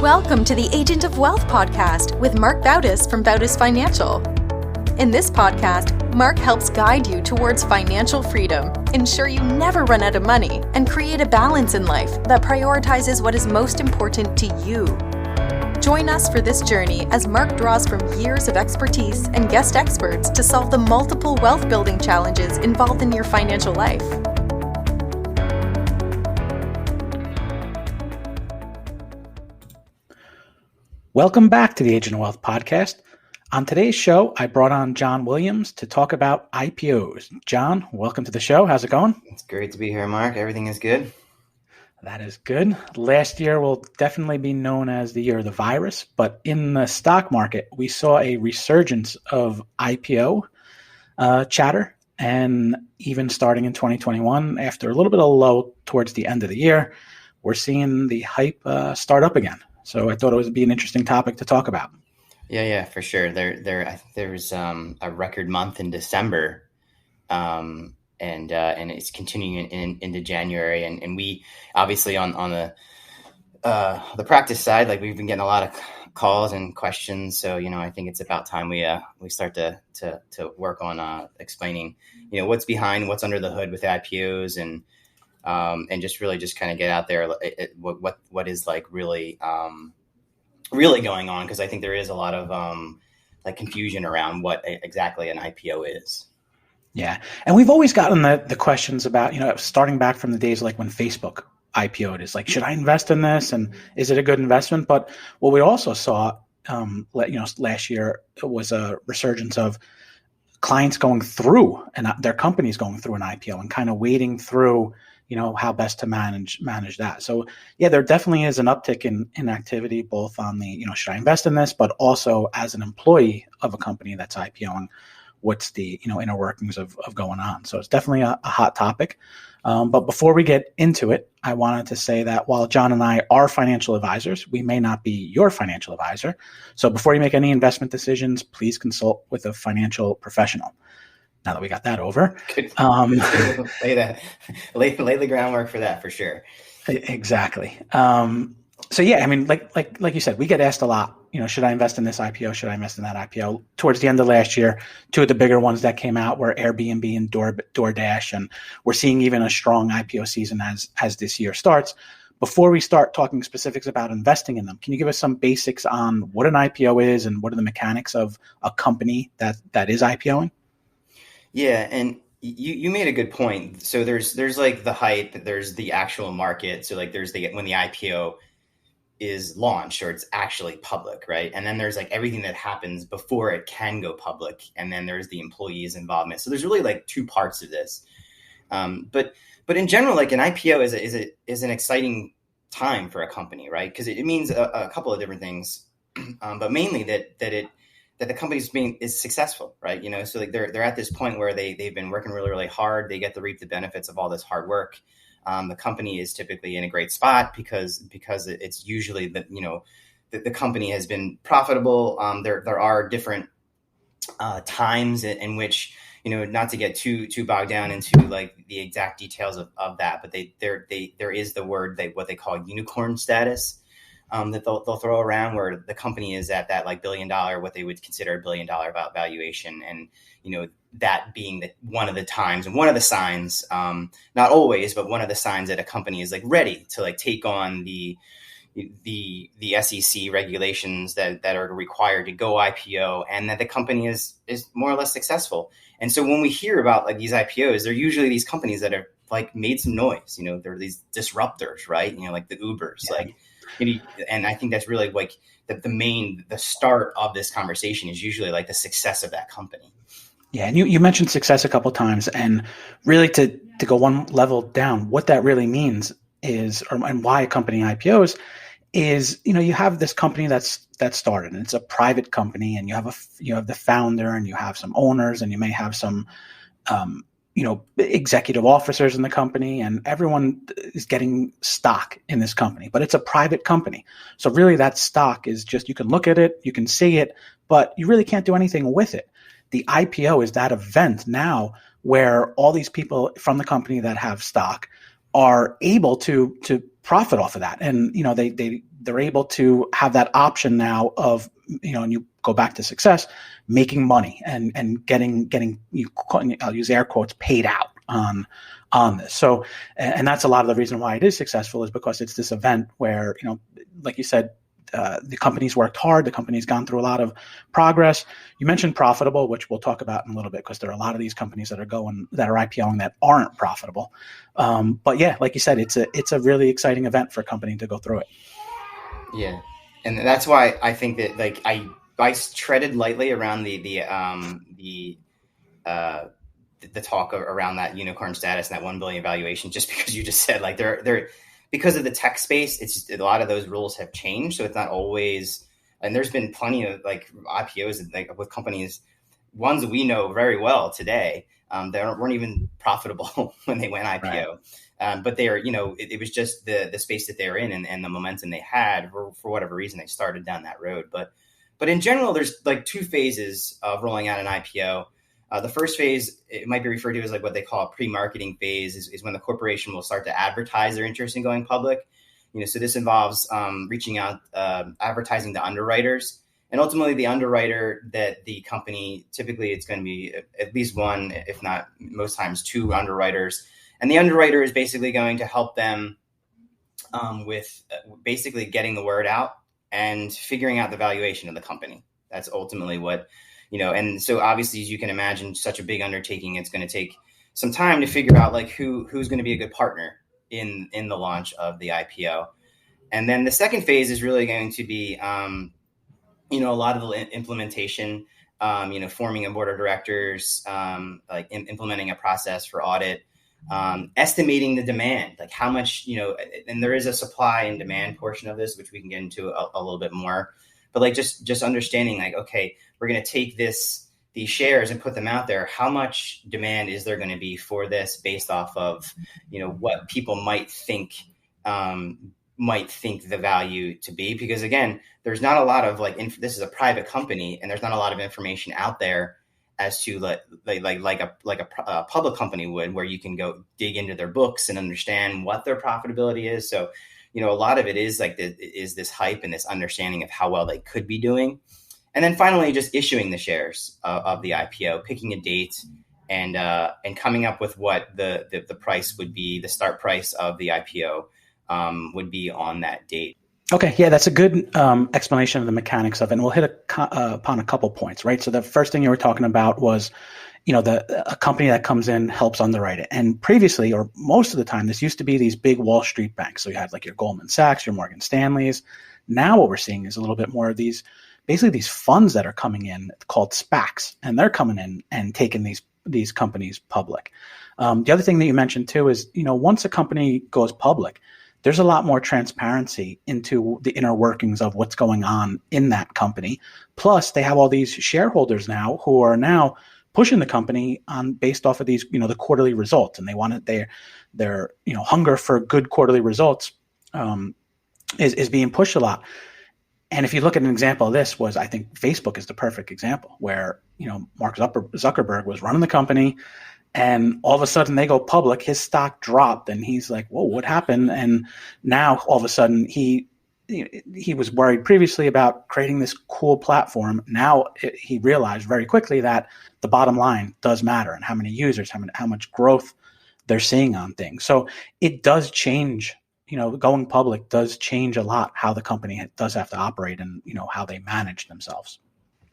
Welcome to the Agent of Wealth podcast with Marc Bautis from Bautis Financial. In this podcast, Marc helps guide you towards financial freedom, ensure you never run out of money, and create a balance in life that prioritizes what is most important to you. Join us for this journey as Marc draws from years of expertise and guest experts to solve the multiple wealth building challenges involved in your financial life. Welcome back to the Agent of Wealth podcast. On today's show, I brought on John Williams to talk about IPOs. John, welcome to the show. How's it going? It's great to be here, Marc. Everything is good. That is good. Last year will definitely be known as the year of the virus, but in the stock market, we saw a resurgence of IPO chatter, and even starting in 2021, after a little bit of a lull towards the end of the year, we're seeing the hype start up again. So I thought it would be an interesting topic to talk about. Yeah, for sure. There's a record month in December, and it's continuing into January. And we obviously on the practice side, like we've been getting a lot of calls and questions. So I think it's about time we start to work on explaining what's behind, what's under the hood with IPOs, and just really just kind of get out there what is like really going on, because I think there is a lot of confusion around what exactly an IPO is. Yeah, and we've always gotten the questions about starting back from the days like when Facebook IPO'd, is like, should I invest in this, and is it a good investment? But what we also saw last year was a resurgence of clients going through and their companies going through an IPO and kind of wading through how best to manage that. So yeah, there definitely is an uptick in activity, both on the, should I invest in this, but also as an employee of a company that's IPOing, what's the, inner workings of going on. So it's definitely a hot topic. But before we get into it, I wanted to say that while John and I are financial advisors, we may not be your financial advisor. So before you make any investment decisions, please consult with a financial professional. Now that we got that over, lay the groundwork for that for sure. Exactly. So yeah, I mean, like you said, we get asked a lot. Should I invest in this IPO? Should I invest in that IPO? Towards the end of last year, two of the bigger ones that came out were Airbnb and DoorDash, and we're seeing even a strong IPO season as this year starts. Before we start talking specifics about investing in them, can you give us some basics on what an IPO is and what are the mechanics of a company that is IPOing? Yeah, and you made a good point. So there's like the hype, there's the actual market. So like there's when the IPO is launched or it's actually public, right? And then there's like everything that happens before it can go public, and then there's the employees' involvement. So there's really like two parts of this. But in general, like an IPO is an exciting time for a company, right? Because it means a couple of different things, but mainly that the company's is successful, right? So like they're at this point where they've been working really, really hard. They get to reap the benefits of all this hard work. The company is typically in a great spot because it's usually that the company has been profitable. There are different times in which not to get too bogged down into like the exact details of that, but there is the word what they call unicorn status. That they'll throw around, where the company is at that like $1 billion, what they would consider $1 billion valuation. And, that being one of the times and one of the signs, not always, but one of the signs that a company is like ready to like take on the SEC regulations that are required to go IPO, and that the company is more or less successful. And so when we hear about like these IPOs, they're usually these companies that have like made some noise, they're these disruptors, right? Like the Ubers, yeah. And I think that's really like the start of this conversation is usually like the success of that company. Yeah, and you mentioned success a couple of times, and really to go one level down, what that really means is, and why a company IPOs is, you have this company that started, and it's a private company, and you have the founder, and you have some owners, and you may have some executive officers in the company, and everyone is getting stock in this company, but it's a private company. So really that stock is just, you can look at it, you can see it, but you really can't do anything with it. The IPO is that event now where all these people from the company that have stock are able to profit off of that. And, they're they're able to have that option now of, and you go back to success, making money and getting I'll use air quotes, paid out on this. So, and that's a lot of the reason why it is successful, is because it's this event where, like you said, the company's worked hard. The company's gone through a lot of progress. You mentioned profitable, which we'll talk about in a little bit, because there are a lot of these companies that are IPOing that aren't profitable. But yeah, like you said, it's a really exciting event for a company to go through it. Yeah, and that's why I think that, like, I treaded lightly around the talk around that unicorn status and that 1 billion valuation, just because you just said, like, they're because of the tech space, it's just, a lot of those rules have changed. So it's not always, and there's been plenty of like IPOs like with companies, ones we know very well today, that weren't even profitable when they went IPO. Right. But they are, it was just the space that they were in and the momentum they had for whatever reason, they started down that road. But in general, there's like two phases of rolling out an IPO. The first phase, it might be referred to as like what they call a pre-marketing phase, is when the corporation will start to advertise their interest in going public. So this involves reaching out, advertising to underwriters, and ultimately the underwriter that the company, typically it's going to be at least one, if not most times two underwriters. And the underwriter is basically going to help them with basically getting the word out and figuring out the valuation of the company. That's ultimately what, and so obviously, as you can imagine, such a big undertaking, it's going to take some time to figure out like who's going to be a good partner in the launch of the IPO. And then the second phase is really going to be, a lot of the implementation, forming a board of directors, like implementing a process for audit, estimating the demand, like how much, and there is a supply and demand portion of this, which we can get into a little bit more. But like just understanding, like, okay, we're going to take these shares and put them out there. How much demand is there going to be for this based off of, what people might think the value to be? Because again, there's not a lot of this is a private company, and there's not a lot of information out there as to like a public company would, where you can go dig into their books and understand what their profitability is. So, a lot of it is is this hype and this understanding of how well they could be doing. And then finally, just issuing the shares of the IPO, picking a date and coming up with what the price would be, the start price of the IPO would be on that date. Okay, yeah, that's a good explanation of the mechanics of it. And we'll hit upon a couple points, right? So the first thing you were talking about was, a company that comes in helps underwrite it. And previously, or most of the time, this used to be these big Wall Street banks. So you had like your Goldman Sachs, your Morgan Stanleys. Now what we're seeing is a little bit more of these funds that are coming in called SPACs, and they're coming in and taking these companies public. The other thing that you mentioned too is, once a company goes public, there's a lot more transparency into the inner workings of what's going on in that company. Plus, they have all these shareholders now who are now pushing the company based off of these, the quarterly results, and they want it. Their hunger for good quarterly results is being pushed a lot. And if you look at an example of this, I think Facebook is the perfect example, where Mark Zuckerberg was running the company, and all of a sudden they go public, his stock dropped, and he's like, whoa, what happened? And now all of a sudden he was worried previously about creating this cool platform. Now he realized very quickly that the bottom line does matter, and how many users, how much growth they're seeing on things. So it does change, going public does change a lot how the company does have to operate and, how they manage themselves.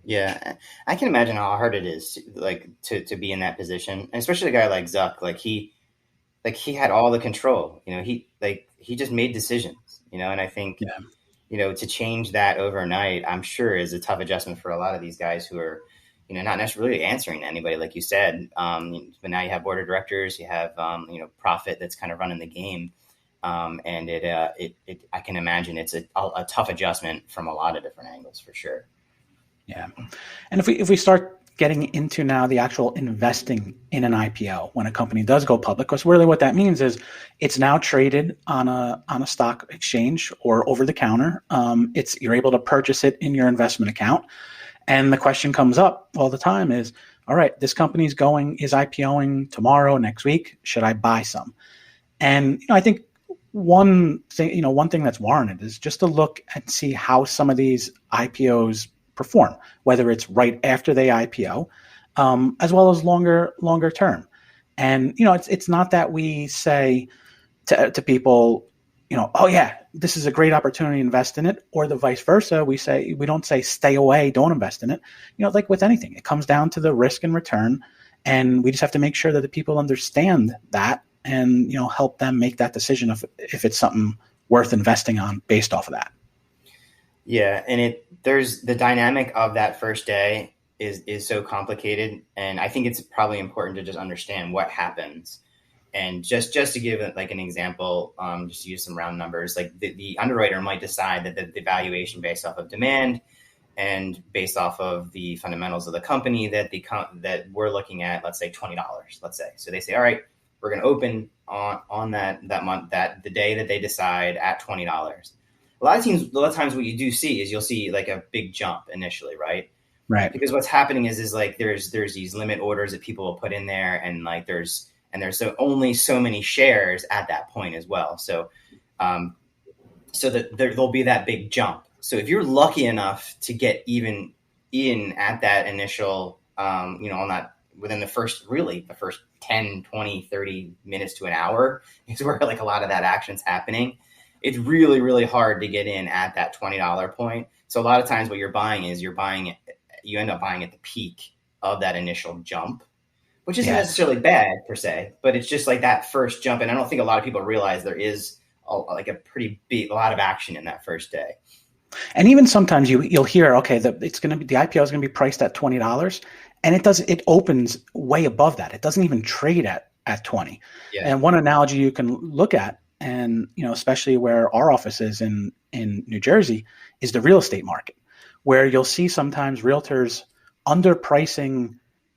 Yeah, I can imagine how hard it is to be in that position, and especially a guy like Zuck. He had all the control. He just made decisions. And I think to change that overnight, I'm sure is a tough adjustment for a lot of these guys who are not necessarily answering to anybody, like you said. But now you have board of directors, you have profit that's kind of running the game, and I can imagine it's a tough adjustment from a lot of different angles for sure. Yeah. And if we start getting into now the actual investing in an IPO when a company does go public, because really what that means is it's now traded on a stock exchange or over the counter. You're able to purchase it in your investment account. And the question comes up all the time is, all right, this company's is IPOing tomorrow, next week. Should I buy some? And I think one thing that's warranted is just to look and see how some of these IPOs perform, whether it's right after they IPO, as well as longer term. And it's not that we say to people, oh yeah, this is a great opportunity to invest in it, or the vice versa. We don't say stay away, don't invest in it. Like with anything, it comes down to the risk and return, and we just have to make sure that the people understand that and help them make that decision if it's something worth investing on based off of that. Yeah, and there's the dynamic of that first day is so complicated, and I think it's probably important to just understand what happens. And just to give like an example, just to use some round numbers, like the underwriter might decide that the valuation based off of demand and based off of the fundamentals of the company that we're looking at, let's say $20, let's say. So they say, all right, we're going to open on that month, that the day that they decide at $20. A lot of times what you do see is you'll see like a big jump initially, right? Right. Because what's happening is like there's these limit orders that people will put in there, and like there's only so many shares at that point as well. So so that there'll be that big jump. So if you're lucky enough to get even in at that initial, on that within the first 10, 20, 30 minutes to an hour is where like a lot of that action's happening. It's really, really hard to get in at that $20 point. So a lot of times what you're buying is you end up buying at the peak of that initial jump, which isn't necessarily bad per se, but it's just like that first jump. And I don't think a lot of people realize there is a lot of action in that first day. And even sometimes you'll hear, okay, the IPO is going to be priced at $20, and it opens way above that. It doesn't even trade at 20. Yeah. And one analogy you can look at, and especially where our office is in New Jersey, is the real estate market, where you'll see sometimes realtors underpricing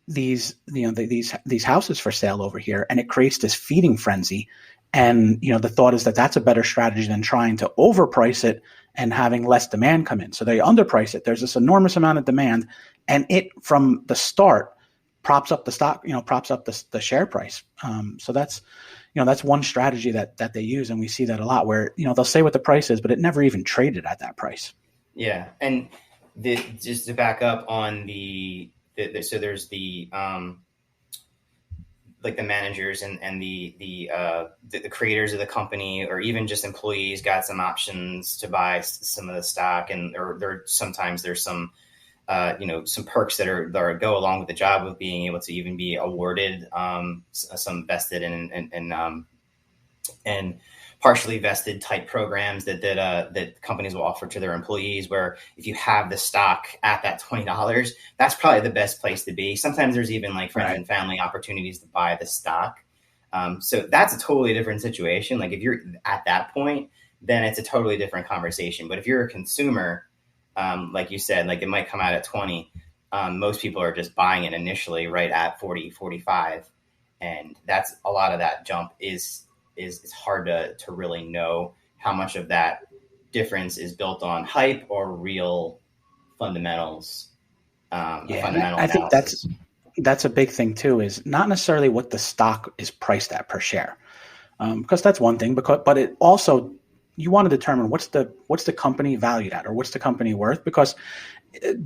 these houses for sale over here, and it creates this feeding frenzy. And the thought is that that's a better strategy than trying to overprice it and having less demand come in. So they underprice it. There's this enormous amount of demand, and it from the start props up the stock, props up the share price. So that's one strategy that they use, and we see that a lot, where they'll say what the price is, but it never even traded at that price. Yeah, and just to back up on so there's the like the managers and the creators of the company, or even just employees, got some options to buy some of the stock, or sometimes there's some some perks that go along with the job of being able to even be awarded some vested and partially vested type programs that companies will offer to their employees, where if you have the stock at that $20, that's probably the best place to be. Sometimes there's even like friends and family opportunities to buy the stock. So that's a totally different situation. Like if you're at that point, then it's a totally different conversation. But if you're a consumer, like you said, like it might come out at 20. Most people are just buying it initially right at 40, 45. And that's a lot of that jump is it's hard to really know how much of that difference is built on hype or real fundamentals. Fundamental I think that's a big thing too, is not necessarily what the stock is priced at per share, because that's one thing. But it also, you want to determine what's the company valued at, or what's the company worth, because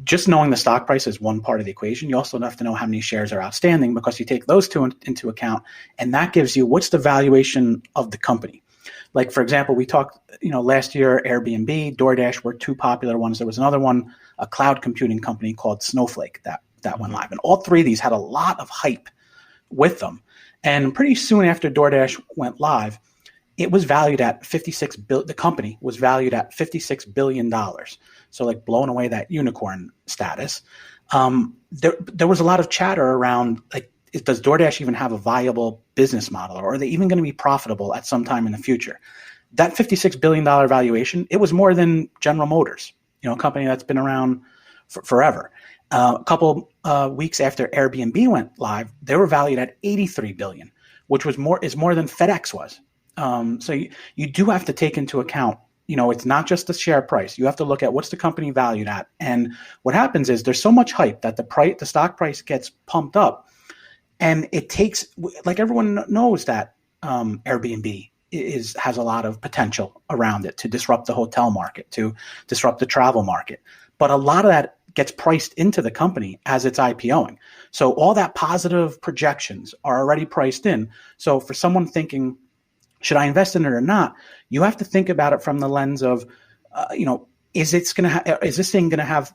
just knowing the stock price is one part of the equation. You also have to know how many shares are outstanding, because you take those two into account, and that gives you what's the valuation of the company. Like, for example, we talked, last year, Airbnb, DoorDash were two popular ones. There was another one, a cloud computing company called Snowflake that went live. And all three of these had a lot of hype with them. And pretty soon after DoorDash went live, it was valued at the company was valued at $56 billion. So like blowing away that unicorn status. There was a lot of chatter around, like, does DoorDash even have a viable business model, or are they even going to be profitable at some time in the future? That $56 billion valuation, it was more than General Motors, a company that's been around forever. A couple weeks after Airbnb went live, they were valued at $83 billion, which is more than FedEx was. So you do have to take into account, it's not just the share price. You have to look at what's the company valued at. And what happens is there's so much hype that the stock price gets pumped up, and it takes, like, everyone knows that Airbnb has a lot of potential around it to disrupt the hotel market, to disrupt the travel market. But a lot of that gets priced into the company as it's IPOing. So all that positive projections are already priced in. So for someone thinking, should I invest in it or not? You have to think about it from the lens of, is this thing going to have,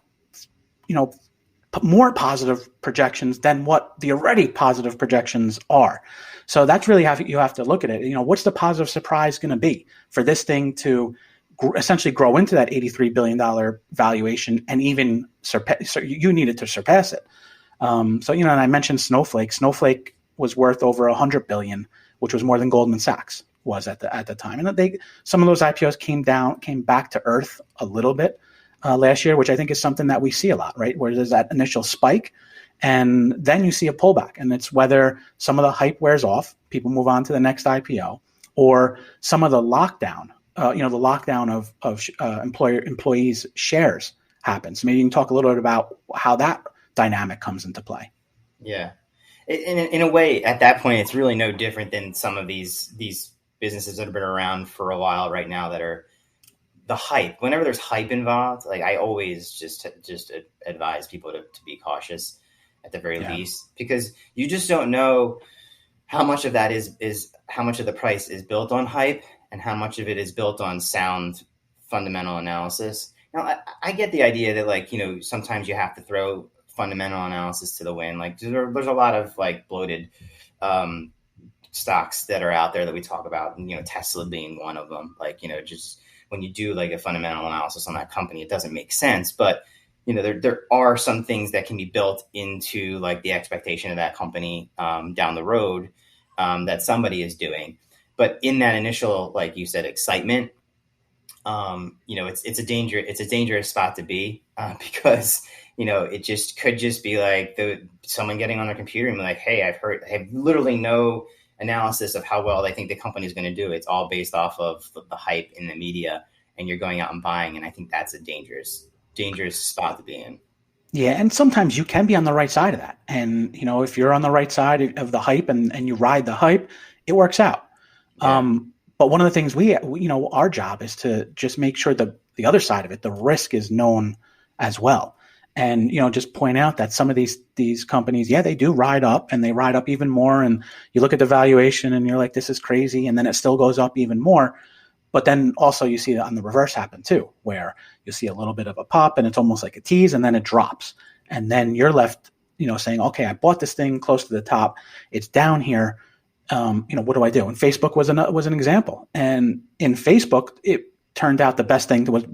more positive projections than what the already positive projections are? So that's really how you have to look at it. What's the positive surprise going to be for this thing to essentially grow into that $83 billion valuation and even surpass? So you needed to surpass it. And I mentioned Snowflake. Snowflake was worth over $100 billion, which was more than Goldman Sachs was at the time. And some of those IPOs came back to earth a little bit last year, which I think is something that we see a lot, right? Where there's that initial spike and then you see a pullback, and it's whether some of the hype wears off, people move on to the next IPO, or some of the lockdown, of employees' shares happens. Maybe you can talk a little bit about how that dynamic comes into play. Yeah. In a way, at that point, it's really no different than some of these businesses that have been around for a while right now that are the hype. Whenever there's hype involved, like I always just advise people to be cautious at the very least, because you just don't know how much of that is how much of the price is built on hype and how much of it is built on sound fundamental analysis. Now, I get the idea that sometimes you have to throw fundamental analysis to the wind. Like there's a lot of bloated stocks that are out there that we talk about, and Tesla being one of them. Just when you do a fundamental analysis on that company, it doesn't make sense. But there are some things that can be built into the expectation of that company down the road that somebody is doing. But in that initial, like you said, excitement, it's a dangerous spot to be because it just could just be someone getting on their computer and be like, hey, I have literally no analysis of how well they think the company is going to do. It's all based off of the hype in the media, and you're going out and buying. And I think that's a dangerous spot to be in. Yeah. And sometimes you can be on the right side of that. And, if you're on the right side of the hype and you ride the hype, it works out. Yeah. But one of the things our job is to just make sure the other side of it, the risk, is known as well. And, just point out that some of these companies, they do ride up, and they ride up even more. And you look at the valuation and you're like, this is crazy. And then it still goes up even more. But then also you see it on the reverse happen too, where you see a little bit of a pop and it's almost like a tease, and then it drops. And then you're left, saying, okay, I bought this thing close to the top. It's down here. What do I do? And Facebook was an example. And in Facebook, it turned out the best thing would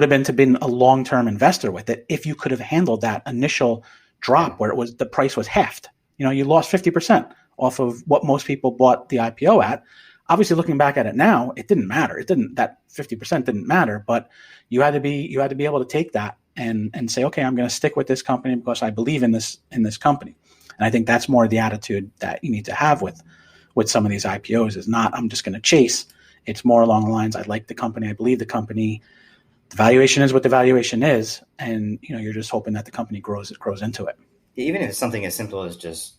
have been to be a long-term investor with it if you could have handled that initial drop where the price was halved. You lost 50% off of what most people bought the IPO at. Obviously, looking back at it now, it didn't matter. That 50% didn't matter, but you had to be able to take that and say, okay, I'm going to stick with this company because I believe in this company. And I think that's more the attitude that you need to have with some of these IPOs, is not, I'm just going to chase. It's more along the lines, I like the company, I believe the company, the valuation is what the valuation is, and you're just hoping that the company grows into it. Even if it's something as simple as just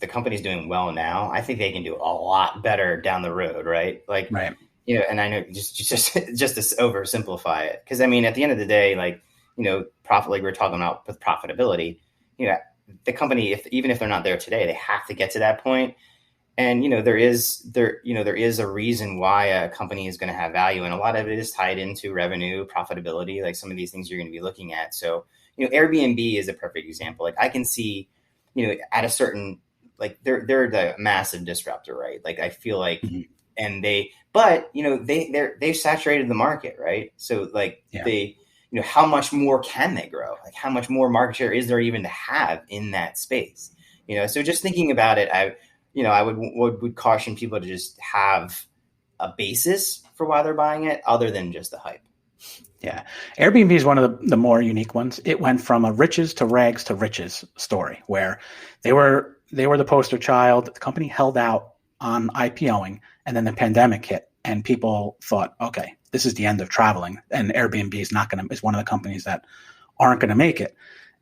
the company's doing well now, I think they can do a lot better down the road, right? Right. And I know just to oversimplify it, because at the end of the day, profit, like we were talking about with profitability, the company, even if they're not there today, they have to get to that point. And, there is a reason why a company is going to have value. And a lot of it is tied into revenue, profitability, like some of these things you're going to be looking at. So, Airbnb is a perfect example. I can see, at a certain, they're the massive disruptor, right? I feel like, mm-hmm. And they've saturated the market, right? So they, how much more can they grow? How much more market share is there even to have in that space? So just thinking about it, I would caution people to just have a basis for why they're buying it other than just the hype. Yeah. Airbnb is one of the more unique ones. It went from a riches to rags to riches story, where they were the poster child. The company held out on IPOing, and then the pandemic hit, and people thought, okay, this is the end of traveling, and Airbnb is one of the companies that aren't going to make it.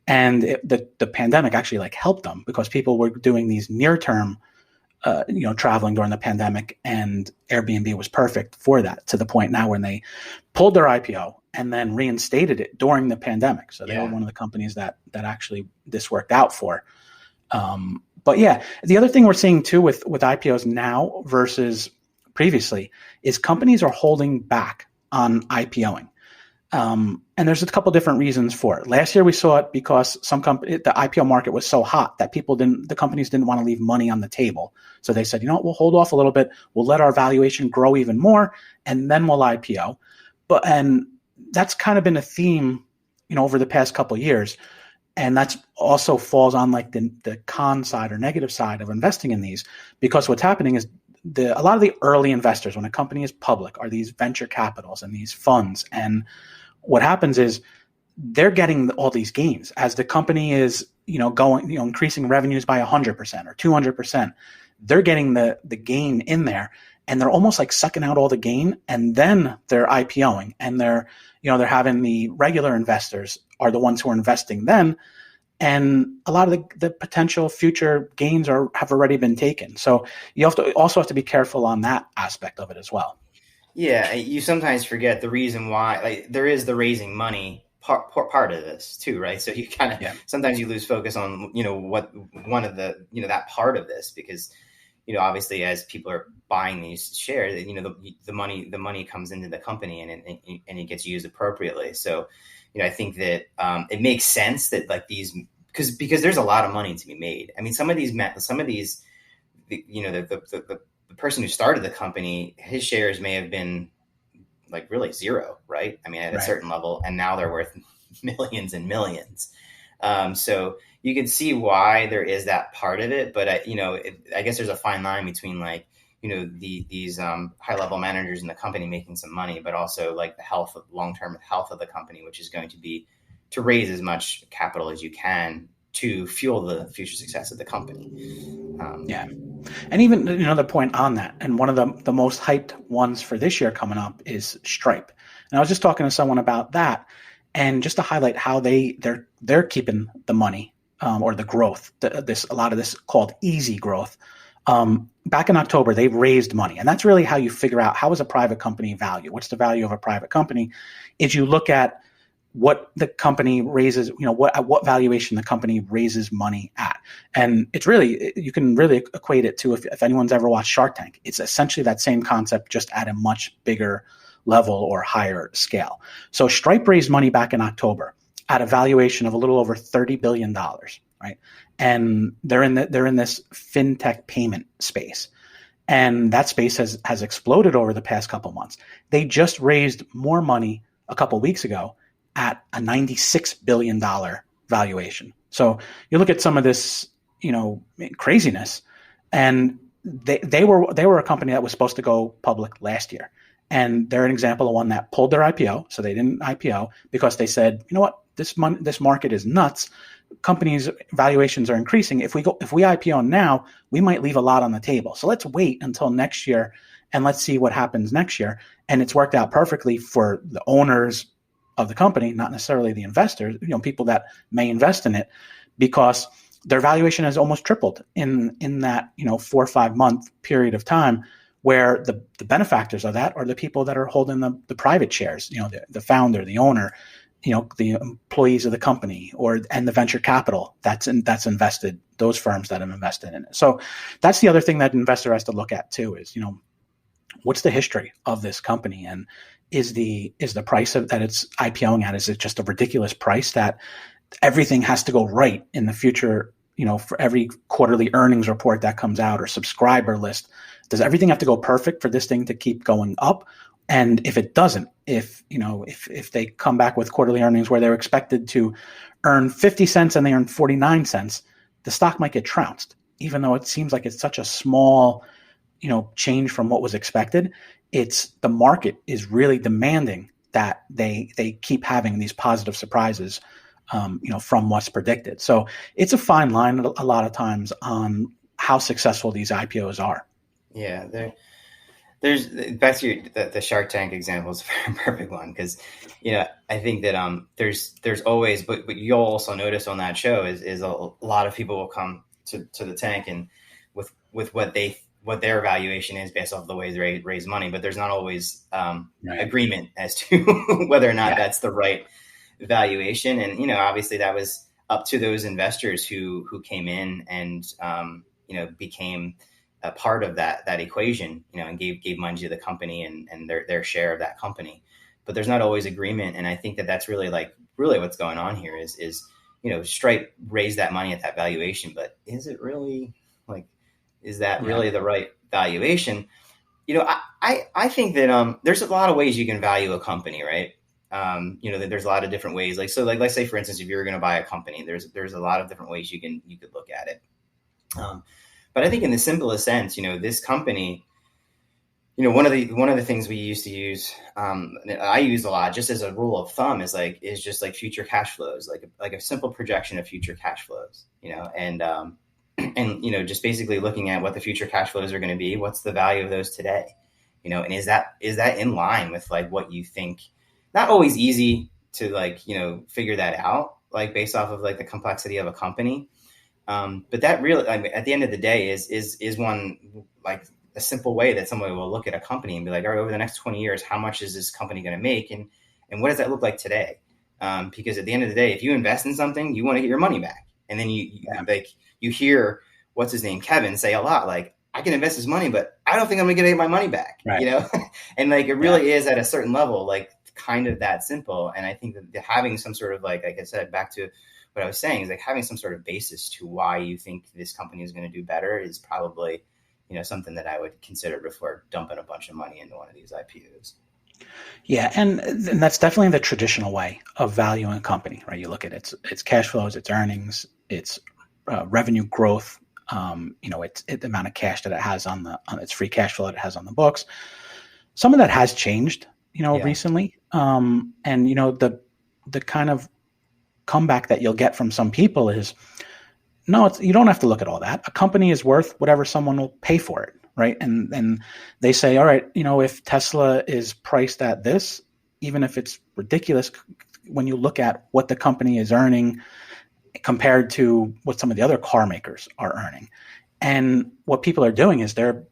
And the pandemic actually helped them, because people were doing these near-term traveling during the pandemic, and Airbnb was perfect for that, to the point now when they pulled their IPO and then reinstated it during the pandemic. So they were one of the companies that actually this worked out for. But yeah, the other thing we're seeing too with IPOs now versus previously is companies are holding back on IPOing. And there's a couple different reasons for it. Last year we saw it because the IPO market was so hot that the companies didn't want to leave money on the table. So they said, we'll hold off a little bit. We'll let our valuation grow even more, and then we'll IPO. And that's kind of been a theme, over the past couple of years. And that's also falls on like the con side or negative side of investing in these, because what's happening is a lot of the early investors, when a company is public, are these venture capitals and these funds. And what happens is they're getting all these gains as the company is, going, increasing revenues by 100% or 200%. They're getting the gain in there, and they're almost like sucking out all the gain, and then they're IPOing, and they're having the regular investors are the ones who are investing then. And a lot of the potential future gains have already been taken. So you also have to be careful on that aspect of it as well. Yeah, you sometimes forget the reason why, there is the raising money part of this too, right? So you kind of sometimes you lose focus on what one of the that part of this, because obviously as people are buying these shares, the money comes into the company and it gets used appropriately. So I think that it makes sense that like these, because there's a lot of money to be made. I mean, some of these, the person who started the company, his shares may have been like really zero, right? I mean, at a certain level, and now they're worth millions and millions. So you can see why there is that part of it, but I guess there's a fine line between like, these high level managers in the company making some money, but also like the long-term health of the company, which is going to be to raise as much capital as you can to fuel the future success of the company. And even another point on that, and one of the most hyped ones for this year coming up is Stripe. And I was just talking to someone about that, and just to highlight how they're keeping the money or the growth. A lot of this called easy growth. Back in October, they raised money, and that's really how you figure out how is a private company valued. What's the value of a private company? Is you look at what the company raises, what valuation the company raises money at. And it's really, you can really equate it to if anyone's ever watched Shark Tank, it's essentially that same concept, just at a much bigger level or higher scale. So Stripe raised money back in October at a valuation of a little over $30 billion, right? And they're in this fintech payment space. And that space has exploded over the past couple months. They just raised more money a couple weeks ago at a $96 billion valuation. So you look at some of this, craziness, and they were a company that was supposed to go public last year. And they're an example of one that pulled their IPO. So they didn't IPO because they said, this market is nuts. Companies' valuations are increasing. If we IPO now, we might leave a lot on the table. So let's wait until next year and let's see what happens next year. And it's worked out perfectly for the owners of the company, not necessarily the investors, people that may invest in it, because their valuation has almost tripled in that 4 or 5 month period of time, where the benefactors of that are the people that are holding the private shares, the founder, the owner, the employees of the company, and the venture capital that's invested, those firms that have invested in it. So that's the other thing that an investor has to look at too, is what's the history of this company, and is the price that it's IPOing at, is it just a ridiculous price that everything has to go right in the future, for every quarterly earnings report that comes out or subscriber list? Does everything have to go perfect for this thing to keep going up? And if it doesn't, if they come back with quarterly earnings where they're expected to earn 50 cents and they earn 49 cents, the stock might get trounced, even though it seems like it's such a small, change from what was expected. It's the market is really demanding that they keep having these positive surprises, from what's predicted. So it's a fine line a lot of times on how successful these IPOs are. Yeah, there's back to the Shark Tank example is a perfect one, because I think that there's always, but you'll also notice on that show is a lot of people will come to the tank, and with with what their valuation is based off of the ways they raise money, but there's not always agreement as to whether or not that's the right valuation. And, obviously that was up to those investors who came in and, became a part of that equation, and gave money to the company and their share of that company. But there's not always agreement. And I think that that's really what's going on here is Stripe raised that money at that valuation, but is it really is that really the right valuation? I think that there's a lot of ways you can value a company, right? There's a lot of different ways. Let's say, for instance, if you're going to buy a company, there's a lot of different ways you could look at it. But I think in the simplest sense, this company, one of the things we used to use, I use a lot just as a rule of thumb is just future cash flows, like a simple projection of future cash flows, and just basically looking at what the future cash flows are going to be. What's the value of those today? And is that in line with what you think? Not always easy to figure that out, based off of the complexity of a company. But that really, at the end of the day is one, a simple way that somebody will look at a company and be all right, over the next 20 years, how much is this company going to make? And what does that look like today? Because at the end of the day, if you invest in something, you want to get your money back. And then you hear, what's his name, Kevin, say a lot, I can invest this money, but I don't think I'm going to get my money back, And it really is at a certain level, kind of that simple. And I think that having some sort of, like I said, back to what I was saying, is having some sort of basis to why you think this company is going to do better is probably, something that I would consider before dumping a bunch of money into one of these IPOs. Yeah, and that's definitely the traditional way of valuing a company, right? You look at its cash flows, its earnings, its revenue growth, it's the amount of cash that it has on its free cash flow that it has on the books. Some of that has changed, recently, and the kind of comeback that you'll get from some people is, no, you don't have to look at all that. A company is worth whatever someone will pay for it. Right. And they say, all right, if Tesla is priced at this, even if it's ridiculous, when you look at what the company is earning compared to what some of the other car makers are earning. And what people are doing is they're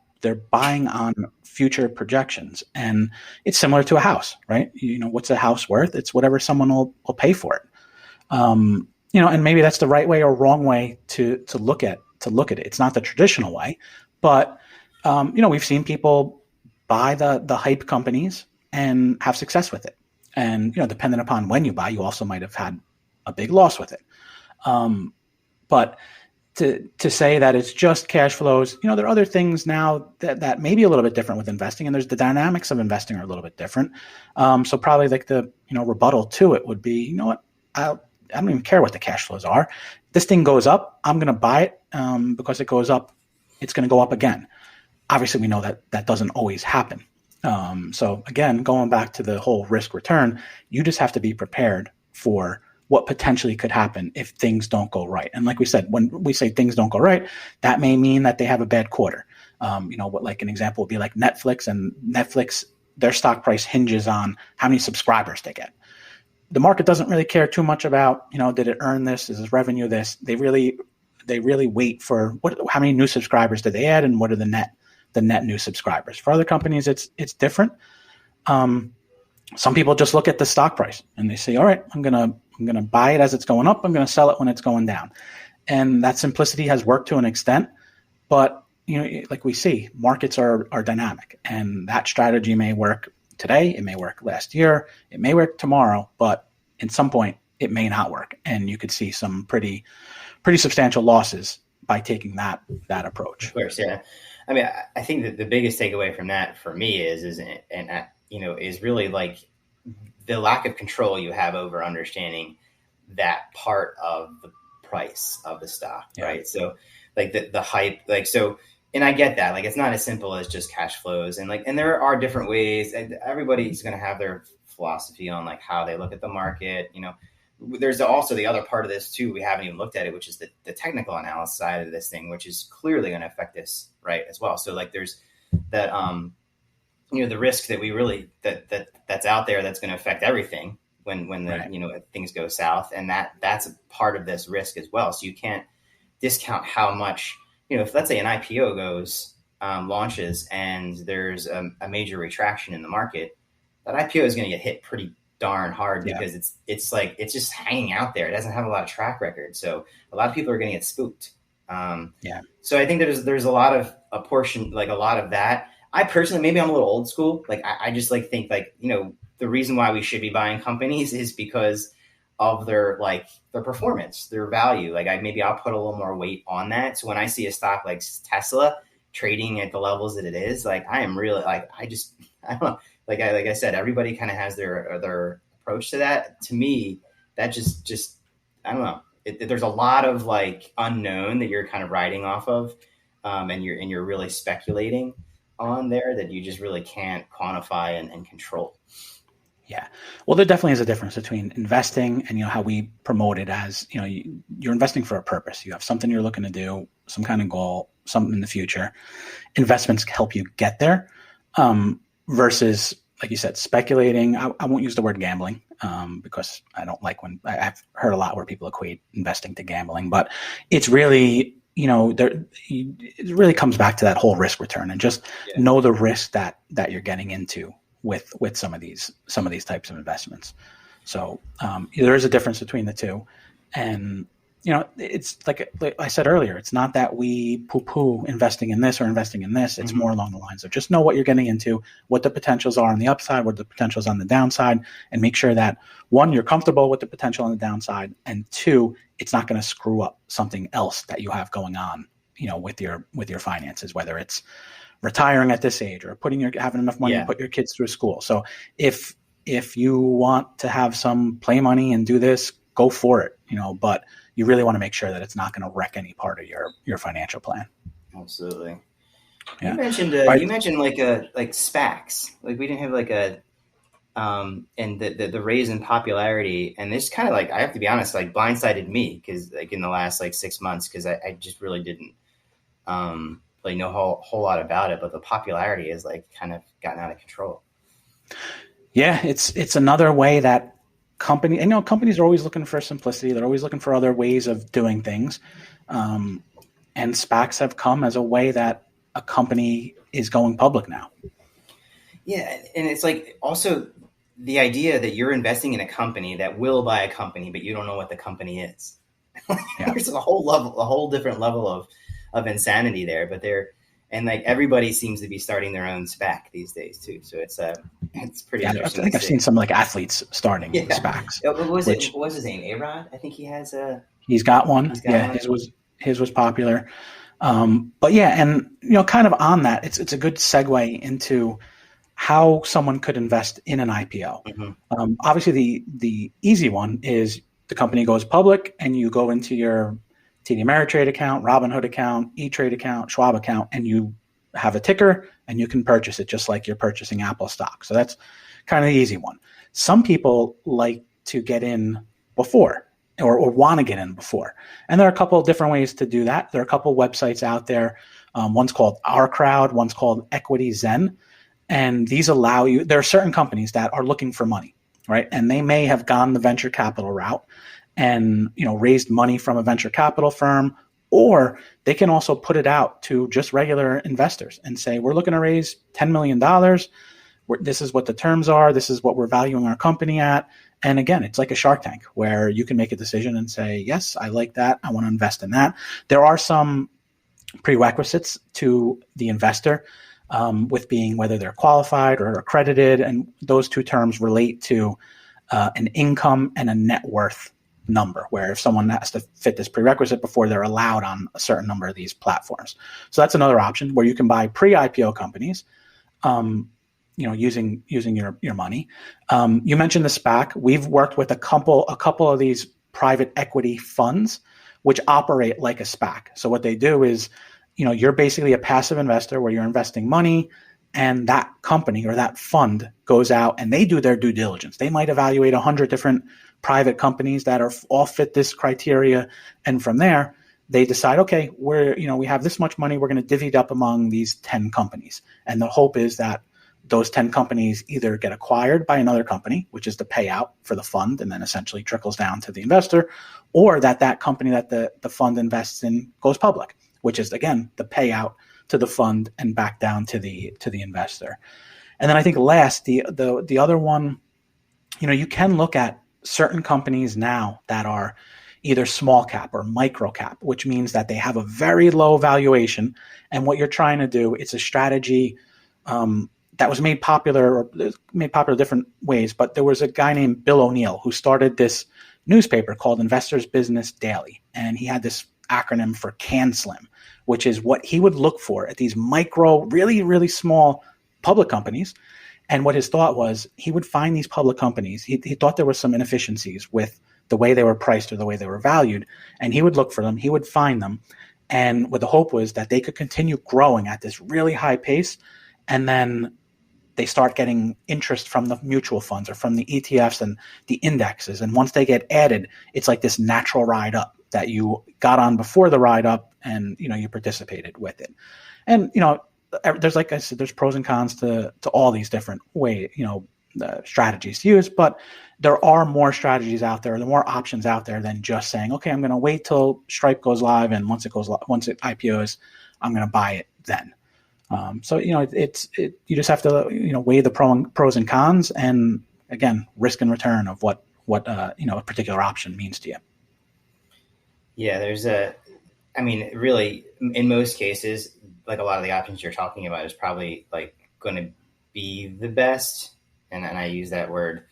buying on future projections. And it's similar to a house, right? What's a house worth? It's whatever someone will pay for it. And maybe that's the right way or wrong way to look at it. It's not the traditional way, but we've seen people buy the hype companies and have success with it. And, depending upon when you buy, you also might have had a big loss with it. But to say that it's just cash flows, there are other things now that may be a little bit different with investing, and there's the dynamics of investing are a little bit different. So probably the rebuttal to it would be, what, I don't even care what the cash flows are. This thing goes up, I'm going to buy it because it goes up, it's going to go up again. Obviously, we know that doesn't always happen. So again, going back to the whole risk return, you just have to be prepared for what potentially could happen if things don't go right. And like we said, when we say things don't go right, that may mean that they have a bad quarter. What like an example would be like Netflix, and Netflix, their stock price hinges on how many subscribers they get. The market doesn't really care too much about, did it earn this? Is this revenue this? They really wait for how many new subscribers did they add, and what are the net new subscribers. For other companies, it's different. Some people just look at the stock price and they say, all right, I'm gonna buy it as it's going up. I'm gonna sell it when it's going down. And that simplicity has worked to an extent, but like we see, markets are dynamic, and that strategy may work today. It may work last year. It may work tomorrow, but at some point it may not work. And you could see some pretty substantial losses by taking that approach. Of course, yeah. I mean, I think that the biggest takeaway from that for me is really like the lack of control you have over understanding that part of the price of the stock, right? So like the hype, and I get that, it's not as simple as just cash flows, and there are different ways, and everybody's going to have their philosophy on how they look at the market. There's also the other part of this too. We haven't even looked at it, which is the technical analysis side of this thing, which is clearly going to affect this, right, as well. So there's that, the risk that we really that's out there that's going to affect everything when the things go south, and that's a part of this risk as well. So you can't discount how much if let's say an IPO launches and there's a major retraction in the market, that IPO is going to get hit pretty darn hard because it's just hanging out there. It doesn't have a lot of track record. So a lot of people are going to get spooked. So I think there's a lot of a portion, like a lot of that. I personally, maybe I'm a little old school. Like I just like think like, the reason why we should be buying companies is because of their performance, their value. Like I'll put a little more weight on that. So when I see a stock like Tesla trading at the levels that it is, like I am really like, I don't know. Like I said, everybody kind of has their approach to that. To me, that just I don't know. There's a lot of like unknown that you're kind of riding off of, and you're really speculating on there that you just really can't quantify and control. Yeah. Well, there definitely is a difference between investing and, how we promote it as, you're investing for a purpose. You have something you're looking to do, some kind of goal, something in the future. Investments help you get there, versus, like you said, speculating. I won't use the word gambling, because I don't like when I've heard a lot where people equate investing to gambling, but it's really, it really comes back to that whole risk return and just know the risk that you're getting into with some of these types of investments. So there is a difference between the two. And, it's like I said earlier, it's not that we poo-poo investing in this or investing in this. It's more along the lines of just know what you're getting into, what the potentials are on the upside, what the potentials on the downside, and make sure that, one, you're comfortable with the potential on the downside, and two, it's not going to screw up something else that you have going on, with your finances, whether it's retiring at this age or having enough money to put your kids through school. So if you want to have some play money and do this, go for it, but you really want to make sure that it's not going to wreck any part of your financial plan. Absolutely. Yeah. You mentioned like SPACs. Like we didn't have like and the raise in popularity, and this kind of like, I have to be honest, like blindsided me because like in the last like 6 months, because I just really didn't like know a whole lot about it, but the popularity has like kind of gotten out of control. Yeah, it's another way that companies are always looking for simplicity. They're always looking for other ways of doing things. And SPACs have come as a way that a company is going public now. Yeah. And it's like also the idea that you're investing in a company that will buy a company, but you don't know what the company is. There's a whole different level of insanity there, but and like everybody seems to be starting their own SPAC these days too. So it's pretty interesting. I think I've seen some like athletes starting SPACs. What was his name? A-Rod? I think he has he's got one. His was popular. But yeah, and kind of on that, it's a good segue into how someone could invest in an IPO. Obviously the easy one is the company goes public and you go into your TD Ameritrade account, Robinhood account, E-Trade account, Schwab account, and you have a ticker and you can purchase it just like you're purchasing Apple stock. So that's kind of the easy one. Some people like to get in before or want to get in before. And there are a couple of different ways to do that. There are a couple of websites out there. One's called Our Crowd, one's called Equity Zen. And these allow you, there are certain companies that are looking for money, right? And they may have gone the venture capital route and raised money from a venture capital firm, or they can also put it out to just regular investors and say, we're looking to raise $10 million. This is what the terms are. This is what we're valuing our company at. And again, it's like a Shark Tank where you can make a decision and say, yes, I like that. I want to invest in that. There are some prerequisites to the investor, with being whether they're qualified or accredited. And those two terms relate to an income and a net worth number, where if someone has to fit this prerequisite before they're allowed on a certain number of these platforms. So that's another option where you can buy pre-IPO companies, using your money. You mentioned the SPAC. We've worked with a couple of these private equity funds, which operate like a SPAC. So what they do is, you're basically a passive investor where you're investing money, and that company or that fund goes out and they do their due diligence. They might evaluate 100 different private companies that are all fit this criteria. And from there, they decide, okay, we have this much money. We're going to divvy it up among these 10 companies. And the hope is that those 10 companies either get acquired by another company, which is the payout for the fund, and then essentially trickles down to the investor, or that company that the fund invests in goes public, which is again the payout to the fund and back down to the investor. And then I think last, the other one, you can look at certain companies now that are either small cap or micro cap, which means that they have a very low valuation. And what you're trying to do, it's a strategy that was made popular different ways. But there was a guy named Bill O'Neill who started this newspaper called Investors Business Daily. And he had this acronym for CAN-SLIM, which is what he would look for at these micro, really, really small public companies. And what his thought was, he would find these public companies. He thought there was some inefficiencies with the way they were priced or the way they were valued. And he would look for them. He would find them. And what the hope was that they could continue growing at this really high pace. And then they start getting interest from the mutual funds or from the ETFs and the indexes. And once they get added, it's like this natural ride up that you got on before the ride up and, you participated with it. And, there's, like I said, there's pros and cons to all these different strategies to use, but there are more strategies out there, there are more options out there than just saying, okay, I'm going to wait till Stripe goes live. And once it IPOs, I'm going to buy it then. So, you just have to, weigh the pros and cons and again, risk and return of what a particular option means to you. Yeah, really, in most cases, like a lot of the options you're talking about is probably like going to be the best. And I use that word,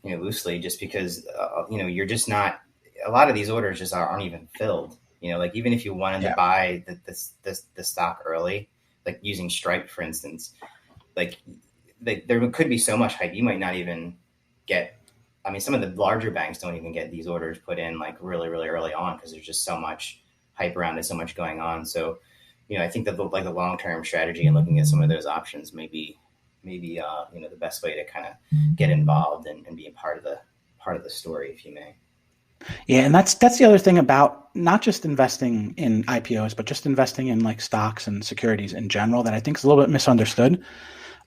loosely just because, you're just not, a lot of these orders just aren't even filled, like even if you wanted to buy the stock early, like using Stripe, for instance, like there could be so much hype. You might not even get, some of the larger banks don't even get these orders put in like really, really early on because there's just so much hype around it, so much going on. So, I think that the long-term strategy and looking at some of those options may be the best way to kind of get involved and be a part of the story, if you may. Yeah, and that's the other thing about not just investing in IPOs, but just investing in like stocks and securities in general that I think is a little bit misunderstood.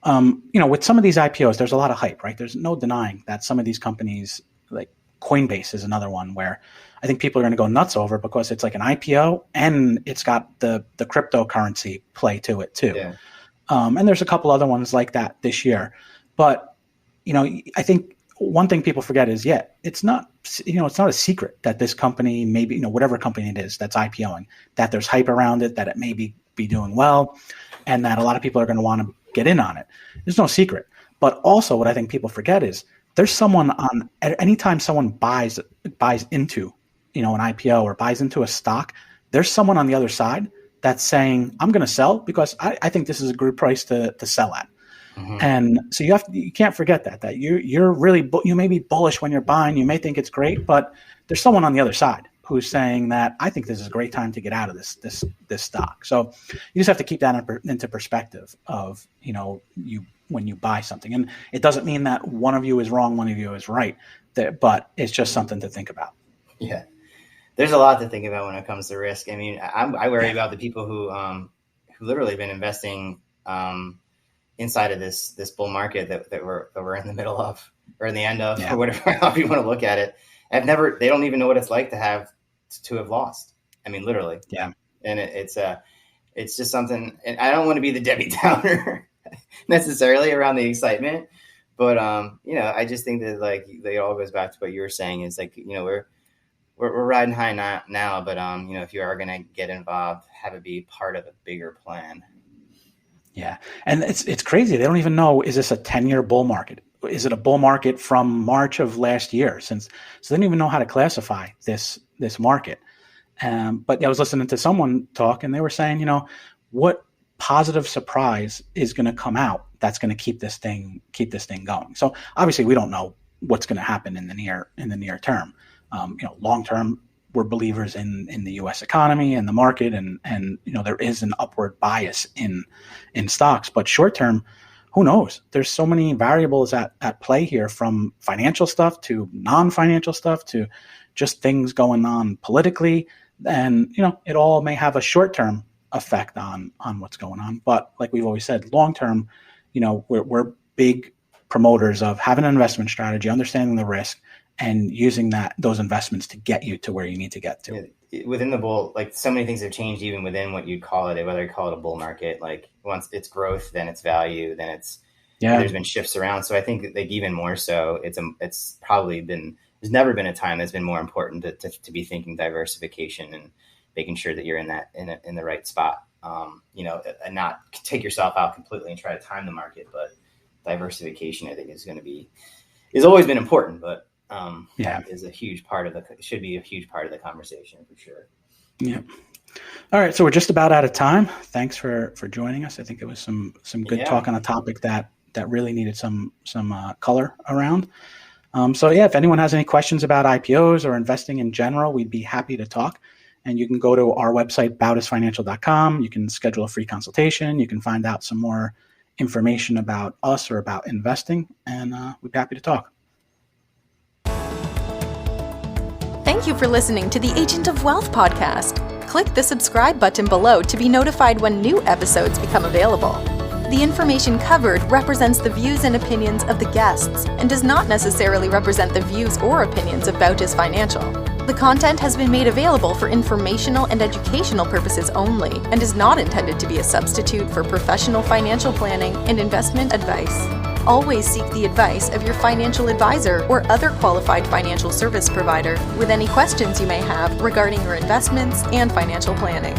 With some of these IPOs, there's a lot of hype, right? There's no denying that some of these companies, like Coinbase is another one where I think people are going to go nuts over because it's like an IPO and it's got the cryptocurrency play to it too. Yeah. And there's a couple other ones like that this year. But, I think one thing people forget is, it's not a secret that this company, maybe, whatever company it is that's IPOing, that there's hype around it, that it may be doing well, and that a lot of people are going to want to get in on it. There's no secret. But also what I think people forget is there's someone anytime someone buys into, an IPO or buys into a stock, there's someone on the other side that's saying, I'm going to sell because I think this is a good price to sell at. Mm-hmm. And so you can't forget that you're really, you may be bullish when you're buying, you may think it's great, but there's someone on the other side who's saying that I think this is a great time to get out of this stock. So you just have to keep that into perspective of, when you buy something. And it doesn't mean that one of you is wrong, one of you is right, but it's just something to think about. Yeah. There's a lot to think about when it comes to risk. I worry about the people who literally been investing inside of this bull market that we're in the middle of or in the end of, or whatever, however you want to look at it. They don't even know what it's like to have lost. Literally. Yeah. And it's just something, and I don't want to be the Debbie Downer necessarily around the excitement, but I just think that like it all goes back to what you were saying. Is like, we're riding high now, but if you are going to get involved, have it be part of a bigger plan. Yeah, and it's crazy. They don't even know, is this a 10-year bull market? Is it a bull market from March of last year? So they don't even know how to classify this market. But I was listening to someone talk, and they were saying, what positive surprise is going to come out that's going to keep this thing going. So obviously, we don't know what's going to happen in the near term. Long term, we're believers in the U.S. economy and the market, and there is an upward bias in stocks. But short term, who knows? There's so many variables at play here, from financial stuff to non-financial stuff to just things going on politically, and it all may have a short term effect on what's going on. But like we've always said, long term, we're big promoters of having an investment strategy, understanding the risk, and using those investments to get you to where you need to get to. within the bull, like so many things have changed even within what you'd call it, whether you call it a bull market. Like once it's growth, then it's value, then it's there's been shifts around. So I think that, like, even more so, it's probably been, there's never been a time that's been more important to be thinking diversification and making sure that you're in the right spot. And not take yourself out completely and try to time the market, but diversification, I think, is always been important, but is should be a huge part of the conversation for sure. Yeah. All right. So we're just about out of time. Thanks for joining us. I think it was some good talk on a topic that really needed some color around. If anyone has any questions about IPOs or investing in general, we'd be happy to talk. And you can go to our website, bautisfinancial.com. You can schedule a free consultation. You can find out some more information about us or about investing, and we'd be happy to talk. Thank you for listening to the Agent of Wealth podcast. Click the subscribe button below to be notified when new episodes become available. The information covered represents the views and opinions of the guests and does not necessarily represent the views or opinions of Bautis Financial. The content has been made available for informational and educational purposes only and is not intended to be a substitute for professional financial planning and investment advice. Always seek the advice of your financial advisor or other qualified financial service provider with any questions you may have regarding your investments and financial planning.